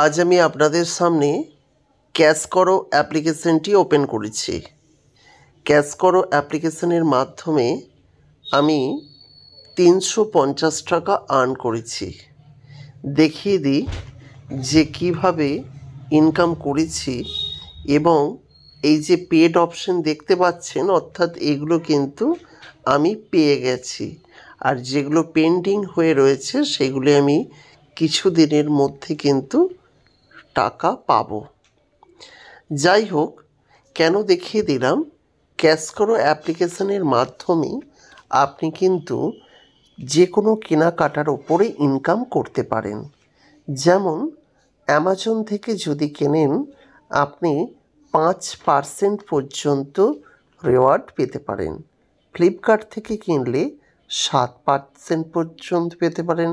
আজ আমি আপনাদের সামনে ক্যাশ করো অ্যাপ্লিকেশনটি ওপেন করেছি। ক্যাশ করো অ্যাপ্লিকেশনের মাধ্যমে আমি 350 টাকা আর্ন করেছি। দেখিয়ে দিই যে কিভাবে ইনকাম করেছি, এবং এই যে পেড অপশন দেখতে পাচ্ছেন, অর্থাৎ এগুলো কিন্তু আমি পেয়ে গেছি, আর যেগুলো পেন্ডিং হয়ে রয়েছে সেগুলি আমি কিছু দিনের মধ্যে কিন্তু টাকা পাবো। যাই হোক, কেন দেখিয়ে দিলাম, ক্যাশ করো অ্যাপ্লিকেশনের মাধ্যমে আপনি কিন্তু যে কোনো কেনাকাটার ওপরে ইনকাম করতে পারেন। যেমন অ্যামাজন থেকে যদি কেনেন, আপনি 5% পর্যন্ত রিওয়ার্ড পেতে পারেন। ফ্লিপকার্ট থেকে কিনলে 7% পর্যন্ত পেতে পারেন।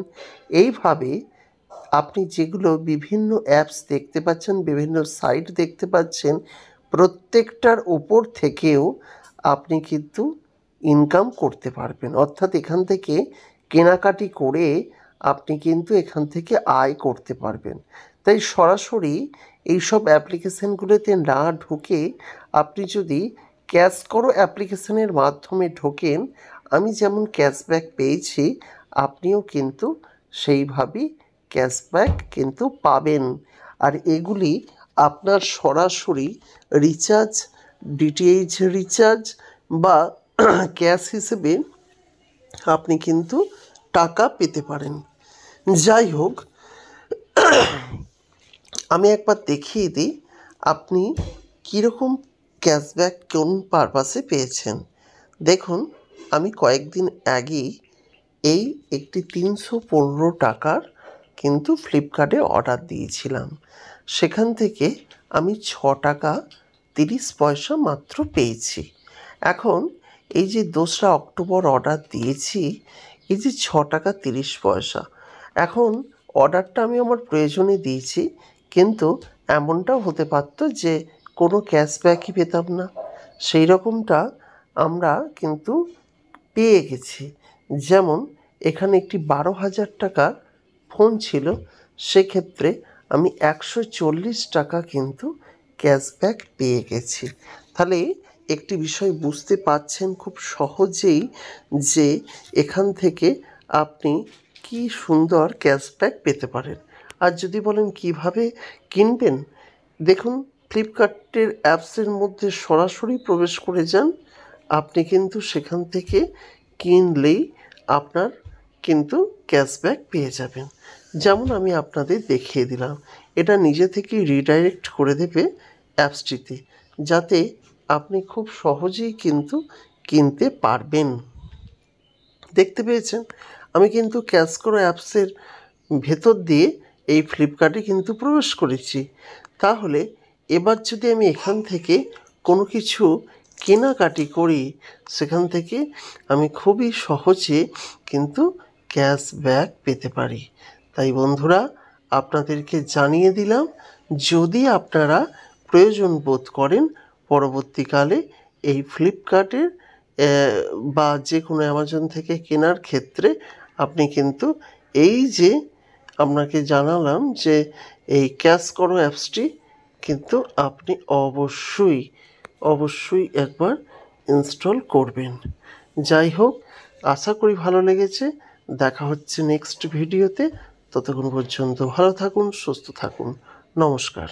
এইভাবে আপনি যেগুলো বিভিন্ন অ্যাপস দেখতে পাচ্ছেন, বিভিন্ন সাইট দেখতে পাচ্ছেন, প্রত্যেকটার ওপর থেকেও আপনি কিন্তু ইনকাম করতে পারবেন। অর্থাৎ এখান থেকে কেনাকাটি করে আপনি কিন্তু এখান থেকে আয় করতে পারবেন। তাই সরাসরি এইসব অ্যাপ্লিকেশানগুলোতে না ঢুকে আপনি যদি ক্যাশ করো অ্যাপ্লিকেশানের মাধ্যমে ঢোকেন, আমি যেমন ক্যাশব্যাক পেয়েছি, আপনিও কিন্তু সেইভাবেই ক্যাশব্যাক কিন্তু পাবেন। আর এগুলি আপনার সরাসরি রিচার্জ, ডিটিএইচ রিচার্জ বা ক্যাশ হিসেবে আপনি কিন্তু টাকা পেতে পারেন। যাই হোক, আমি একবার দেখিয়ে দিই আপনি কীরকম ক্যাশব্যাক কোন পারপাসে পেয়েছেন। দেখুন, আমি কয়েকদিন আগেই এই একটি 315 টাকার কিন্তু ফ্লিপকার্টে অর্ডার দিয়েছিলাম। সেখান থেকে আমি 6 টাকা 30 পয়সা মাত্র পেয়েছি। এখন এই যে 2রা অক্টোবর অর্ডার দিয়েছি, এই যে 6 টাকা 30 পয়সা, এখন অর্ডারটা আমি আমার প্রয়োজনে দিয়েছি, কিন্তু এমনটাও হতে পারত যে কোনো ক্যাশব্যাকই পেতাম না। সেই রকমটা আমরা কিন্তু পেয়ে গেছি। যেমন এখানে একটি 12,000 টাকার ফোন ছিল, সেক্ষেত্রে আমি 140 টাকা কিন্তু ক্যাশব্যাক পেয়ে গেছি। তাহলে একটি বিষয় বুঝতে পারছেন খুব সহজেই যে এখান থেকে আপনি কি সুন্দর ক্যাশব্যাক পেতে পারেন। আর যদি বলেন কিভাবে কিনবেন, দেখুন, ফ্লিপকার্টের অ্যাপসের মধ্যে সরাসরি প্রবেশ করে যান, আপনি কিন্তু সেখান থেকে কিনলেই আপনার কিন্তু ক্যাশব্যাক পেয়ে যাবেন। যেমন আমি আপনাদের দেখিয়ে দিলাম, এটা নিজে থেকেই রিডাইরেক্ট করে দেবে অ্যাপসটিতে, যাতে আপনি খুব সহজেই কিন্তু কিনতে পারবেন। দেখতে পেয়েছেন, আমি কিন্তু ক্যাশ করো অ্যাপসের ভেতর দিয়ে এই ফ্লিপকার্টে কিন্তু প্রবেশ করেছি। তাহলে এবার যদি আমি এখান থেকে কোনো কিছু কেনাকাটি করি, সেখান থেকে আমি খুবই সহজে কিন্তু ক্যাশব্যাক পেতে পারি। তাই বন্ধুরা, আপনাদেরকে জানিয়ে দিলাম, যদি আপনারা প্রয়োজন বোধ করেন পরবর্তীকালে এই ফ্লিপকার্টের বা যে কোনো অ্যামাজন থেকে কেনার ক্ষেত্রে, আপনি কিন্তু এই যে আপনাকে জানালাম যে এই ক্যাশ করো অ্যাপসটি কিন্তু আপনি অবশ্যই একবার ইনস্টল করবেন। যাই হোক, আশা করি ভালো লেগেছে। দেখা হচ্ছে নেক্সট ভিডিওতে। ততক্ষণ পর্যন্ত ভালো থাকুন, সুস্থ থাকুন। নমস্কার।